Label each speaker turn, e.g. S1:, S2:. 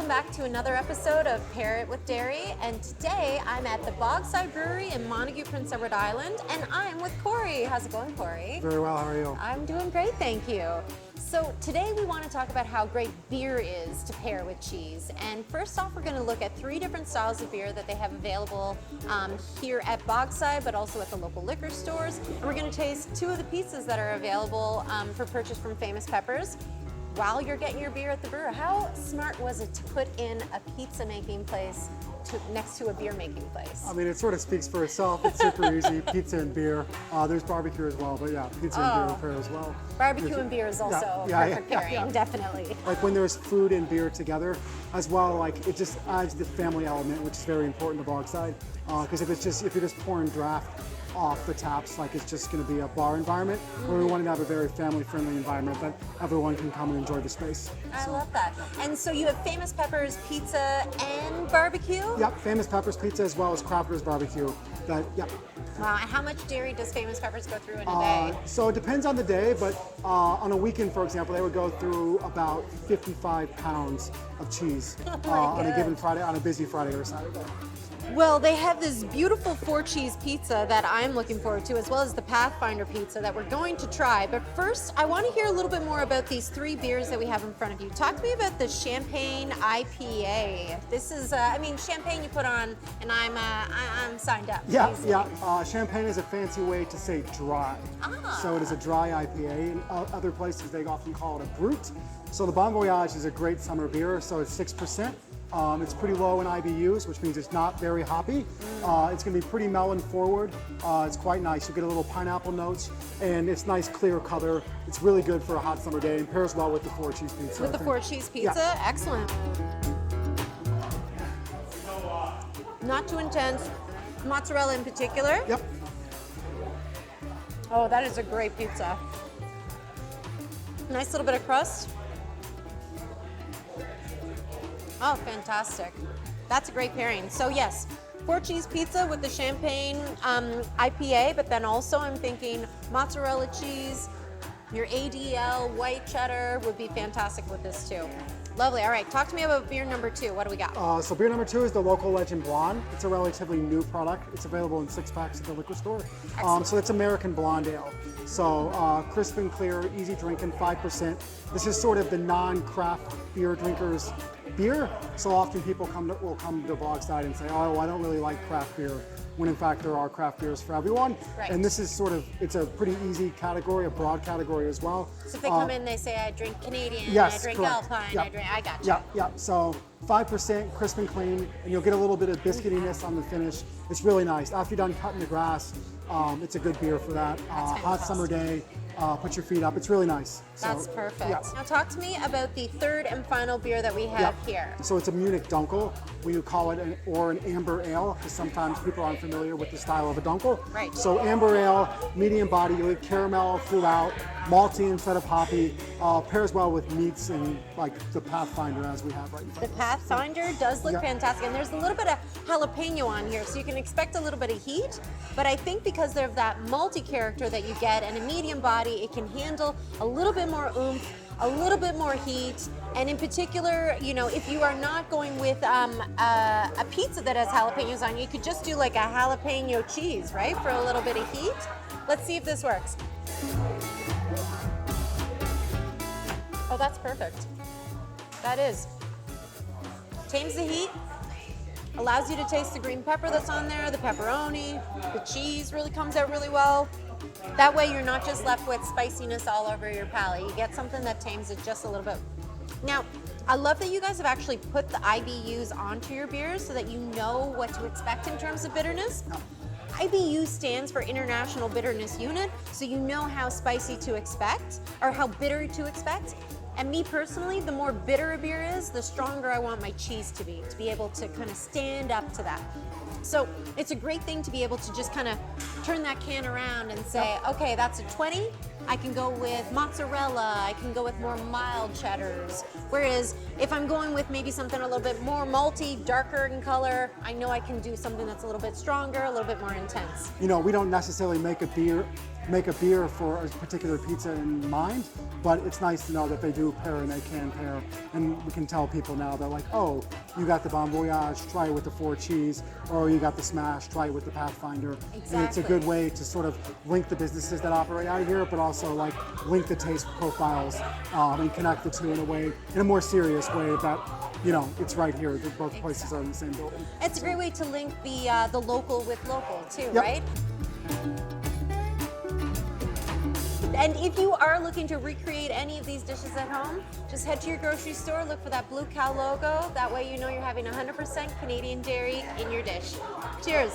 S1: welcome back to another episode of Pair It with Dairy. And today I'm at the Bogside Brewery in Montague, Prince Edward Island, and I'm with Corey. How's it going, Corey?
S2: Very well, how are you?
S1: I'm doing great, thank you. So today we want to talk about how great beer is to pair with cheese. And first off, we're going to look at 3 different styles of beer that they have available here at Bogside, but also at the local liquor stores. And we're going to taste 2 of the pizzas that are available for purchase from Famous Peppers. While you're getting your beer at the brewer, how smart was it to put in a pizza making place next to a beer making place?
S2: I mean, it sort of speaks for itself. It's super easy, pizza and beer. There's barbecue as well, but yeah, pizza and beer pair as well.
S1: Barbecue and beer is also perfect pairing, definitely.
S2: Like when there's food and beer together as well, like it just adds the family element, which is very important to Bogside. Because if you're just pouring draft off the taps, like it's just going to be a bar environment, where we wanted to have a very family-friendly environment that everyone can come and enjoy the space.
S1: I love that. And so you have Famous Peppers Pizza and barbecue?
S2: Yep, Famous Peppers Pizza as well as Crafter's Barbecue. Yep.
S1: Wow, and how much dairy does Famous Peppers go through in a day?
S2: So it depends on the day, but on a weekend, for example, they would go through about 55 pounds of cheese on a given Friday, on a busy Friday or Saturday.
S1: Well, they have this beautiful 4-cheese pizza that I'm looking forward to, as well as the Pathfinder pizza that we're going to try. But first, I want to hear a little bit more about these 3 beers that we have in front of you. Talk to me about the Champagne IPA. This is, champagne you put on, and I'm signed up.
S2: Champagne is a fancy way to say dry. So it is a dry IPA. In other places, they often call it a brut. So the Bon Voyage is a great summer beer, so it's 6%. It's pretty low in IBUs, which means it's not very hoppy. It's going to be pretty melon forward. It's quite nice. You get a little pineapple notes, and it's nice clear color. It's really good for a hot summer day and pairs well with the 4-cheese pizza.
S1: With the 4-cheese pizza? Excellent. Not too intense. Mozzarella in particular.
S2: Yep.
S1: Oh, that is a great pizza. Nice little bit of crust. Oh, fantastic. That's a great pairing. So yes, 4-cheese pizza with the Champagne IPA, but then also I'm thinking mozzarella cheese, your ADL white cheddar would be fantastic with this too. Lovely. All right, talk to me about beer number 2. What do we got?
S2: So beer number 2 is the Local Legend Blonde. It's a relatively new product. It's available in 6-packs at the liquor store. So it's American Blonde Ale. So crisp and clear, easy drinking, 5%. This is sort of the non-craft beer drinkers beer. So often people will come to Bogside and say, oh, I don't really like craft beer, when in fact there are craft beers for everyone.
S1: Right.
S2: And this is it's a pretty easy category, a broad category as well.
S1: So if they come in, they say, I drink Canadian,
S2: yes,
S1: I drink
S2: correct.
S1: Alpine, I got you.
S2: Yeah. So 5%, crisp and clean, and you'll get a little bit of biscuitiness on the finish. It's really nice. After you're done cutting the grass, it's a good beer for that. Hot summer day. Put your feet up. It's really nice.
S1: That's perfect. Yeah. Now talk to me about the 3rd and final beer that we have here.
S2: So it's a Munich Dunkle. We call it an amber ale, because sometimes people aren't familiar with the style of a Dunkel.
S1: Right.
S2: So amber ale, medium body, you get caramel throughout, malty instead of hoppy. Pairs well with meats and like the Pathfinder as we have right in front of us.
S1: The Pathfinder does look fantastic, and there's a little bit of jalapeno on here, so you can expect a little bit of heat, but I think because of that malty character that you get and a medium body, it can handle a little bit more oomph, a little bit more heat, and in particular, if you are not going with a pizza that has jalapenos on, you could just do like a jalapeno cheese, right, for a little bit of heat. Let's see if this works. Oh, that's perfect. That is. Tames the heat, allows you to taste the green pepper that's on there, the pepperoni, the cheese really comes out really well. That way you're not just left with spiciness all over your palate. You get something that tames it just a little bit. Now, I love that you guys have actually put the IBUs onto your beers so that you know what to expect in terms of bitterness. IBU stands for International Bitterness Unit, so you know how spicy to expect, or how bitter to expect. And me personally, the more bitter a beer is, the stronger I want my cheese to be able to kind of stand up to that. So it's a great thing to be able to just kind of turn that can around and say, okay, that's a 20. I can go with mozzarella. I can go with more mild cheddars. Whereas if I'm going with maybe something a little bit more malty, darker in color, I know I can do something that's a little bit stronger, a little bit more intense.
S2: You know, we don't necessarily make a beer make a beer for a particular pizza in mind, but it's nice to know that they do pair and they can pair. And we can tell people now, they're like, oh, you got the Bon Voyage, try it with the 4 cheese, or you got the Smash, try it with the Pathfinder.
S1: Exactly.
S2: And it's a good way to sort of link the businesses that operate out of here, but also like link the taste profiles and connect the two in a way, in a more serious way that, you know, it's right here. That both places are in the same building.
S1: It's a great way to link the local with local too,
S2: Yep.
S1: right? And if you are looking to recreate any of these dishes at home, just head to your grocery store, look for that Blue Cow logo. That way you know you're having 100% Canadian dairy in your dish. Cheers.